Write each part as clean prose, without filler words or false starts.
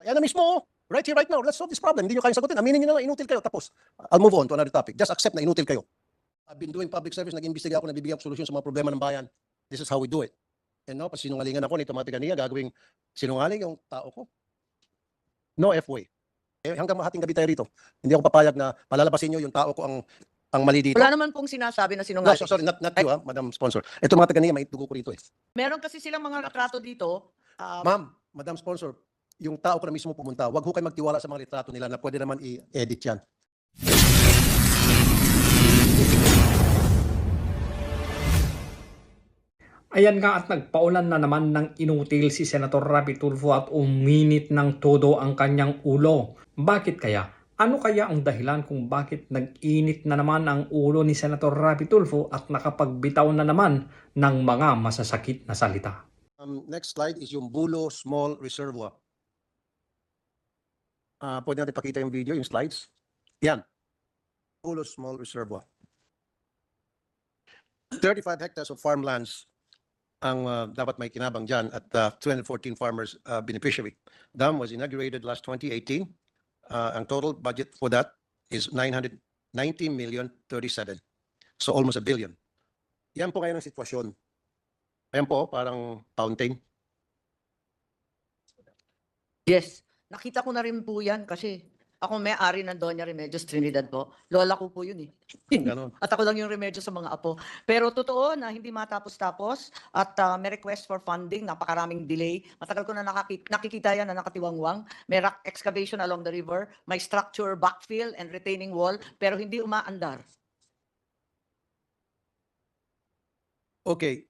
Ayan na mismo, oh. Right here, right now. Let's solve this problem. Hindi nyo kayang sagutin. Aminin nyo na lang, inutil kayo. Tapos, I'll move on to another topic. Just accept na inutil kayo. I've been doing public service, nag-imbestiga ako, nabibigyan ako solusyon sa mga problema ng bayan. This is how we do it. And no, pag sinungalingan ako nito mga tiganiya, gagawing sinungaling yung tao ko. No F-way. Eh, hanggang mahating gabi tayo rito. Hindi ako papayag na palalabasin nyo yung tao ko ang mali dito. Wala naman pong sinasabi na No, sinungaling. sorry, not you, Madam Sponsor. Ito mga taganiya, may dugo ko rito eh. Meron kasi silang mga retrato dito. Ma'am, Madam Sponsor, yung tao ko na mismo pumunta, wag ho kayo magtiwala sa mga litrato nila na pwede naman i-edit yan. Ayan nga at nagpaulan na naman ng inutil si Senator Rapi Tulfo at uminit ng todo ang kanyang ulo. Bakit kaya? Ano kaya ang dahilan kung bakit nag-init na naman ang ulo ni Senator Rapi Tulfo at nakapagbitaw na naman ng mga masasakit na salita? Next slide is yung Bulo Small Reservoir. Pwede natin pakita yung video, yung slides. Yan. Bulo Small Reservoir. 35 hectares of farmlands ang dapat may kinabang dyan at 214 farmers beneficiary. Dam was inaugurated last 2018. Ang total budget for that is 990,037,000. So almost $1 billion. Yan po ngayon ang sitwasyon. Ayan po, parang fountain. Yes. Nakita ko na rin po yan kasi ako may-ari ng Doña Remedios Trinidad po. Lola ko po yun eh. Ganon. At ako lang yung remedyo sa mga apo. Pero totoo na hindi matapos-tapos at may request for funding, napakaraming delay. Matagal ko na nakikita yan na nakatiwangwang. May rock excavation along the river, may structure, backfill, and retaining wall, pero hindi umaandar. Okay.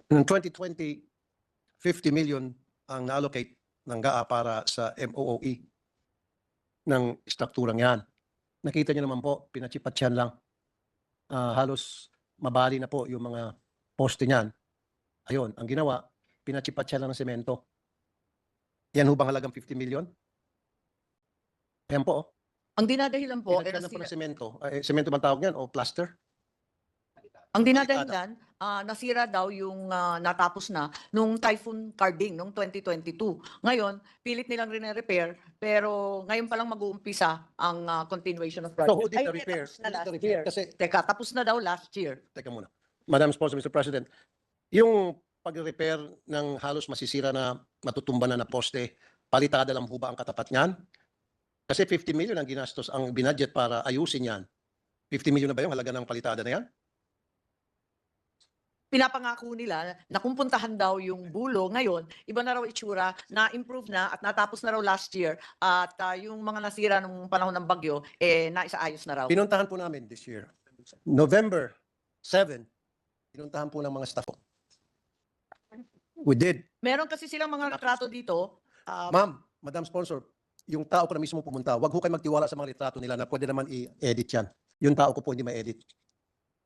Noong 2020, 50 million ang na-allocate ng GAA para sa MOOE ng strukturang yan. Nakita niyo naman po, pinachipat yan lang. Halos mabali na po yung mga poste niyan. Ayun, ang ginawa, pinachipat siya lang ng semento. Yan ho bang halagang 50 million? Ayan po. Oh. Ang dinadahilan po, Pinagyan na po ng semento. Semento bang tawag yan o plaster? ang dinadahilan, nasira daw yung natapos na nung typhoon carding nung 2022. Ngayon, pilit nilang rin-repair, pero ngayon pa lang mag-uumpisa ang continuation of project. So who did Ay, the hindi, repair? tapos na Who did the last repair? year. Kasi, Teka, tapos na daw last year. teka muna. Madam Sponsor, Mr. President, yung pag-repair ng halos masisira na matutumba na poste, palitada lang po ba ang katapat niyan? Kasi 50 million ang ginastos, ang binudget para ayusin yan. 50 million na ba yung halaga ng palitada na yan? Pinapangako nila na kung puntahan daw yung Bulo ngayon, iba na raw itsura, na-improve na at natapos na raw last year at yung mga nasira nung panahon ng bagyo, naisaayos na raw. Pinuntahan po namin this year. November 7, pinuntahan po ng mga staff. We did. Meron kasi silang mga retrato dito. Ma'am, Madam Sponsor, yung tao ko na mismo pumunta, wag ho kayo magtiwala sa mga litrato nila na pwede naman i-edit yan. Yung tao ko po hindi ma-edit.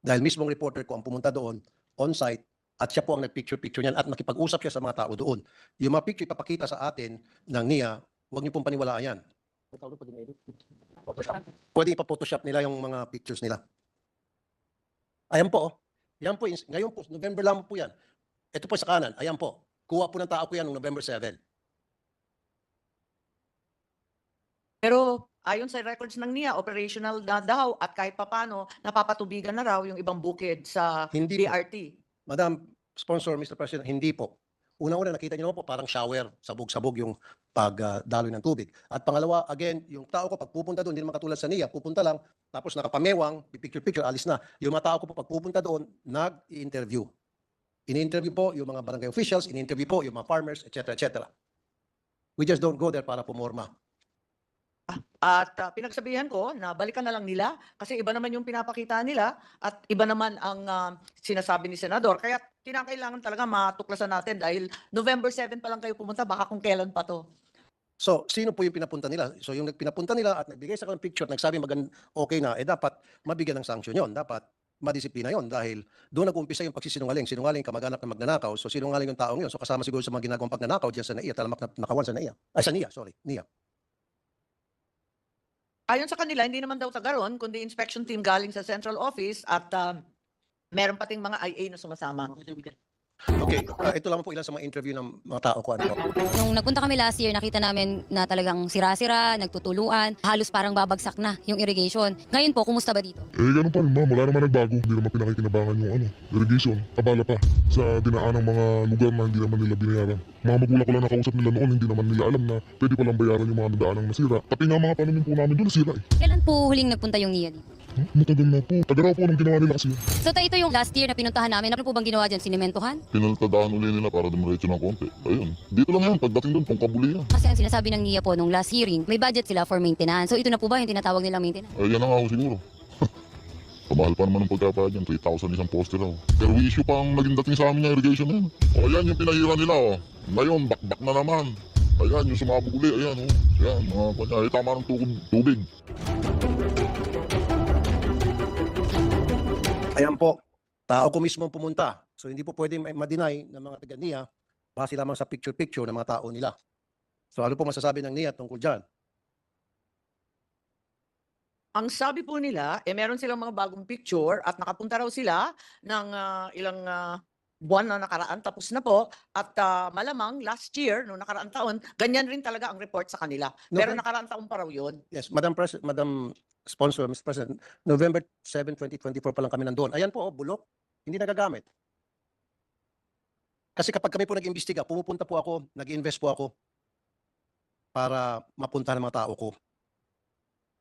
Dahil mismong reporter ko ang pumunta doon, on-site, at siya po ang nag-picture-picture niyan at nakipag-usap siya sa mga tao doon. Yung mga picture ipapakita sa atin ng NIA, huwag niyo pong paniwalaan yan. Pwede ipa-photoshop nila yung mga pictures nila. Ayan po. Yan po. Ngayon po, November lang po yan. Ito po sa kanan. Ayan po. Kuha po ng tao ko yan noong November 7. Pero ayon sa records ng NIA, operational na daw at kahit papano, napapatubigan na raw yung ibang bukid sa Hindi po. BRT. Madam Sponsor, Mr. President, hindi po. Unang-una, nakita niyo naman po parang shower, sabog-sabog yung pagdaloy ng tubig. At pangalawa, again, yung tao ko pag pupunta doon, hindi naman katulad sa NIA, pupunta lang, tapos nakapamewang, picture-picture, alis na. Yung mga tao ko po pag pupunta doon, nag-i-interview. Ini-interview po yung mga barangay officials, ini-interview po yung mga farmers, etc. etc. We just don't go there para pumorma. At pinagsabihan ko na balikan na lang nila kasi iba naman yung pinapakita nila at iba naman ang sinasabi ni Senador. Kaya kinakailangan talaga matuklasan natin dahil November 7 pa lang kayo pumunta, baka kung kailan pa to. So, sino po yung pinapunta nila? So, yung pinapunta nila at nagbigay sa kanilang picture, nagsabi okay na, dapat mabigyan ng sanksyon yon. Dapat madisiplina yon dahil doon nag-umpisa yung pagsisinungaling. Sinungaling, kamag-anak na magnanakaw. So, sinungaling yung taong yun. So, kasama siguro sa mga ginagawang pagnanakaw diyan sa NAIA, talamak na nakawan sa NAIA. Ay, sa NIA, sorry, NIA. Ayon sa kanila, hindi naman daw tagaron, kundi inspection team galing sa central office at meron pating mga IA na sumasama. Okay, ito lang po ilan sa mga interview ng mga tao ko. Ano po. Nung nagpunta kami last year, nakita namin na talagang sira-sira, nagtutuluan, halos parang babagsak na yung irrigation. Ngayon po, kumusta ba dito? Ganun pa rin ma'am, wala naman nagbago. Hindi naman pinakikinabangan yung irrigation. Abala pa sa dinaan ng mga lugar na hindi naman nila binayaran. Mga magulang ko lang nakausap nila noon, hindi naman nila alam na pwede palang bayaran yung mga nadaanang nasira. Pati nga mga pananim po namin doon nasira eh. Kailan po huling nagpunta yung NIA dito? Matagal na po. Taga raw po nung ginawa nila kasi yun. So ito yung last year na pinuntahan namin. Ano po bang ginawa dyan? Sinementohan? Pinaltadaan uli nila para dumiretso ng konti. Ayun. Dito lang yan. Pagdating doon, pangkabuli yan. Kasi ang sinasabi ng NIA po nung last hearing, may budget sila for maintenance. So ito na po ba yung tinatawag nilang maintenance? Yan na nga ako siguro. Kamahal pa naman ang pagkapayad yan. 3,000 isang poste raw. Pero issue pa ang naging dating sa amin ng irrigation na yan. O yan yung pinahira nila o. Ngayon, bakbak na naman. Ayan, yung sumabog uli. Ayan o. Ayan, mga kanya. Ay, tama ng tubig. Ayan po, tao ko mismo ang pumunta. So hindi po pwede ma-deny ng mga taga NIA base lamang sa picture-picture ng mga tao nila. So ano po masasabi ng NIA tungkol dyan? Ang sabi po nila, meron silang mga bagong picture at nakapunta raw sila ng ilang buwan na nakaraan, tapos na po. At malamang last year, no nakaraang taon, ganyan rin talaga ang report sa kanila. No, Pero but- nakaraang taon pa raw yun. Yes, Madam Sponsor, Mr. President, November 7, 2024 pa lang kami nandoon. Ayan po, bulok, hindi nagagamit. Kasi kapag kami po nag-imbestiga, pumupunta po ako, nag-invest po ako para mapunta ng mga tao ko.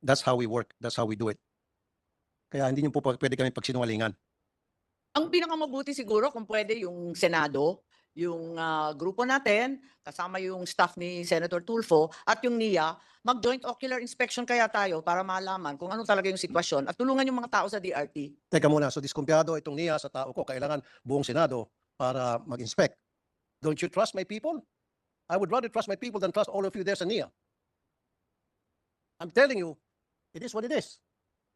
That's how we work. That's how we do it. Kaya hindi niyo po pwede kami pagsinungalingan. Ang pinakamabuti siguro kung pwede yung Senado, yung grupo natin, kasama yung staff ni Senator Tulfo at yung NIA, mag-joint ocular inspection kaya tayo para malaman kung ano talaga yung sitwasyon at tulungan yung mga tao sa DRT. Teka muna, so diskumpiyado itong NIA sa tao ko, kailangan buong Senado para mag-inspect. Don't you trust my people? I would rather trust my people than trust all of you there sa NIA. I'm telling you, it is what it is.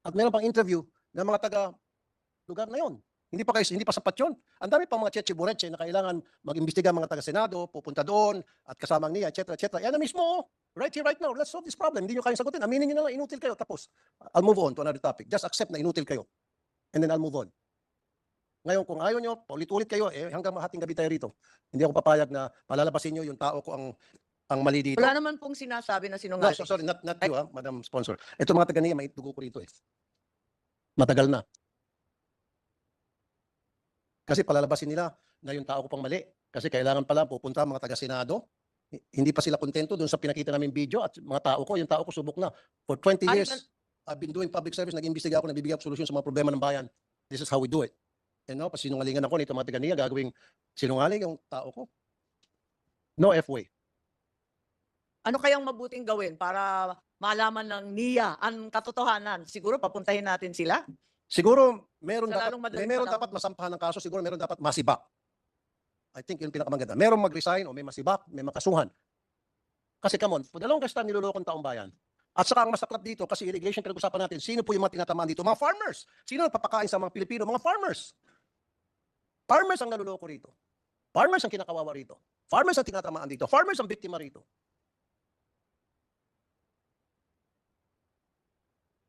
At meron pang interview ng mga taga-lugar na yon. Hindi pa sapat yun. Ang dami pang mga cheche-bureche na kailangan mag-imbestiga mga taga-Senado, pupunta doon, at kasama ang NIA, etc. etc. Yan na mismo, right here, right now. Let's solve this problem. Hindi nyo kayang sagutin. Aminin nyo na lang, inutil kayo. Tapos, I'll move on to another topic. Just accept na inutil kayo. And then I'll move on. Ngayon, kung ayaw nyo, paulit-ulit kayo, hanggang mahating gabi tayo rito. Hindi ako papayag na palalabasin nyo yung tao ko ang mali dito. Wala naman pong sinasabi na No, sinungaling. sorry, not you, Madam Sponsor. Ito mga taga-NIA, may dugo ko rito eh. Matagal na. Kasi palalabasin nila na yung tao ko pang mali. Kasi kailangan pala pupunta mga taga-Senado. Hindi pa sila kontento doon sa pinakita namin video at mga tao ko, yung tao ko subok na. For 20 Ay, years, I've been doing public service, nag-imbestiga ako, nabibigay ako solusyon sa mga problema ng bayan. This is how we do it. And now, pasinungalingan ako nito mga taga-NIA, gagawing sinungaling yung tao ko. No F-way. Ano kayang mabuting gawin para malaman ng NIA ang katotohanan? Siguro papuntahin natin sila. Siguro meron Sa dapat, lalong madaling meron panahon. dapat masampahan ng kaso, siguro meron dapat masibak. I think yun pinakamaganda. Meron mag-resign o may masibak, may makasuhan. Kasi come on, for the longest time nilolokong taong bayan. At saka ang masaklap dito, kasi irrigation pinag-usapan natin, sino po yung mga tinatamaan dito? Mga farmers. Sino ang papakain sa mga Pilipino? Mga farmers. Farmers ang naluloko rito. Farmers ang kinakawawa rito. Farmers ang tinatamaan dito. Farmers ang biktima rito.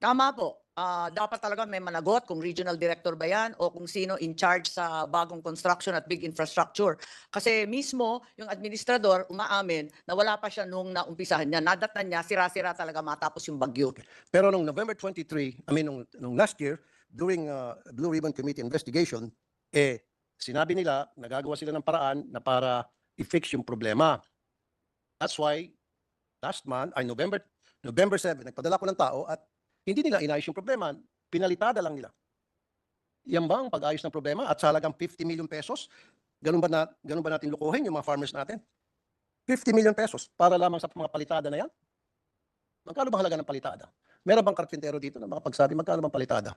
Tama po. Dapat talaga may managot kung regional director ba yan o kung sino in charge sa bagong construction at big infrastructure. Kasi mismo yung administrador umaamin na wala pa siya nung naumpisahan niya. Nadatnan niya, sira-sira talaga matapos yung bagyo. Pero nung November 23, nung last year, during Blue Ribbon Committee investigation, sinabi nila nagagawa sila ng paraan na para i-fix yung problema. That's why last month, November 7, nagpadala ko ng tao at hindi nila inayos yung problema. Pinalitada lang nila. Yan ba ang pag-ayos ng problema? At sa halagang 50 million pesos, ganun ba natin lukuhin yung mga farmers natin? 50 million pesos para lamang sa mga palitada na yan? Magkano ba halaga ng palitada? Meron bang karpintero dito na makapagsabi magkano bang palitada?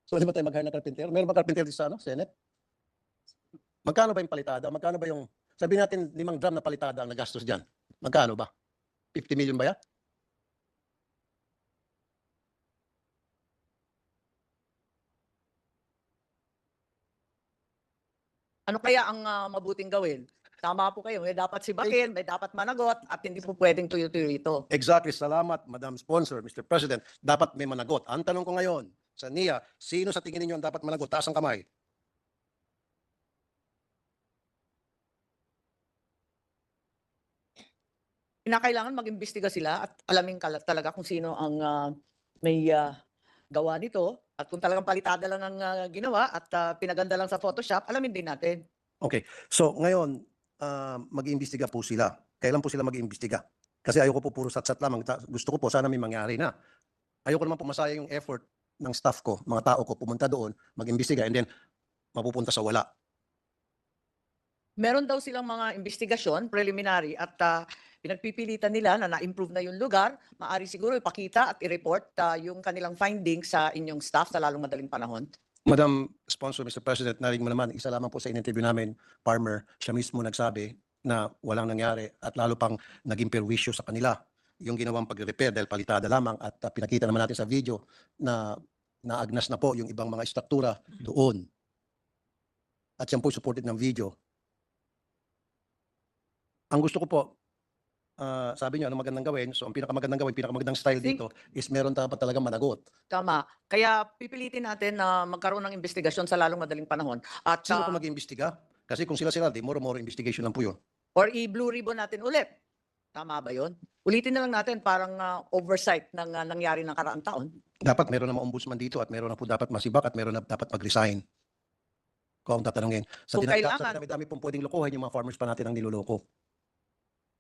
So, di ba tayo mag-hire ng karpintero? Meron bang karpintero dito sa Senate? Magkano ba yung palitada? Magkano ba yung, sabihin natin 5 drum na palitada ang nagastos dyan? Magkano ba? 50 million ba yan? Ano kaya ang mabuting gawin? Tama po kayo. May dapat sibakin, may dapat managot at hindi po pwedeng tuyo-tuyo ito. Exactly. Salamat, Madam Sponsor, Mr. President. Dapat may managot. Ang tanong ko ngayon, sa NIA, sino sa tingin ninyo ang dapat managot? Taas ang kamay. kinakailangan mag-imbestiga sila at alamin talaga kung sino ang may gawa nito at kung talagang palitada lang ang ginawa at pinaganda lang sa Photoshop, alamin din natin. So ngayon, mag-iimbestiga po sila. Kailan po sila mag-iimbestiga? Kasi ayoko po puro sat-sat lamang. Gusto ko po sana may mangyari na. Ayoko naman pumasaya yung effort ng staff ko, mga tao ko, pumunta doon, mag-imbestiga, and then mapupunta sa wala. Meron daw silang mga investigasyon, preliminary, at pinagpipilitan nila na na-improve na yung lugar. Maari siguro ipakita at i-report yung kanilang findings sa inyong staff sa lalong madaling panahon. Madam Sponsor, Mr. President, narinig mo naman, isa lamang po sa in-interview namin, farmer, siya mismo nagsabi na walang nangyari at lalo pang naging perwisyo sa kanila yung ginawang pag-repair dahil palitada lamang at pinakita naman natin sa video na naagnas na po yung ibang mga istruktura doon. At yan po supported ng video. Ang gusto ko po, sabi niyo, ano magandang gawin? So, ang pinakamagandang gawin, pinakamagandang style dito is meron dapat talaga managot. Tama. Kaya pipilitin natin na magkaroon ng investigasyon sa lalong madaling panahon. At, Sino po mag-iimbestiga? Kasi kung sila, di more investigation lang po yun. or i-blue ribbon natin ulit. Tama ba yun? Ulitin na lang natin parang oversight ng nangyari ng karaang taon. Dapat meron na ombudsman dito at meron na po dapat masibak at meron na dapat mag-resign. Kung tatanungin. Sa Kung kailangan. dami-dami pong pwedeng lokohin yung mga farmers pa natin ang niloloko.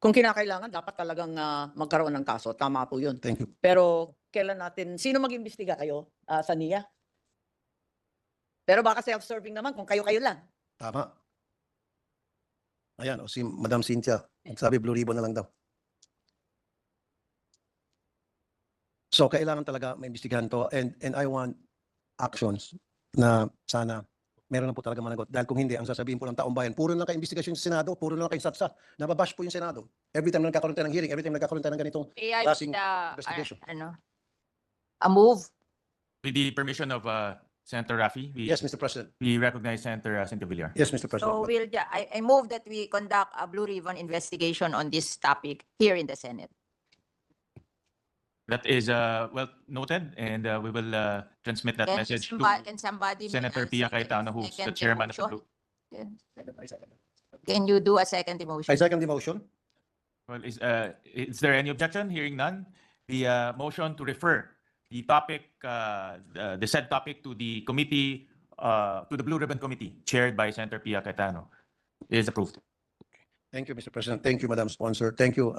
Kung kinakailangan, dapat talagang magkaroon ng kaso. Tama po yun. Thank you. Pero kailan natin, sino mag-imbestiga kayo sa NIA? Pero baka self-serving naman kung kayo-kayo lang. Tama. Ayan, si Madam Cynthia, sabi blue ribbon na lang daw. So, kailangan talaga maimbestigahan to and I want actions na sana meron na po talaga managot. Dahil kung hindi, ang sasabihin po ng taong bayan, puro na kayo-investigasyon sa Senado, puro na kayo satsat. Nababash po yung Senado. Every time na nagkakaroon tayo ng hearing, every time na nagkakaroon tayo ng ganitong AI klaseng the, investigation. a move. With the permission of Senator Rafi, Yes, Mr. President. we recognize Senator Cynthia Villar. Yes, Mr. President. So I move that we conduct a blue ribbon investigation on this topic here in the Senate. That is well noted, and we will transmit that message to Can somebody make Senator a Pia second- Cayetano, who's the second chairman of the motion? group. Can you do a second motion? I second the motion. Well, is there any objection? Hearing none, the motion to refer the topic, the said topic to the committee, to the Blue Ribbon Committee, chaired by Senator Pia Cayetano, is approved. Thank you, Mr. President. Thank you, Madam Sponsor. Thank you,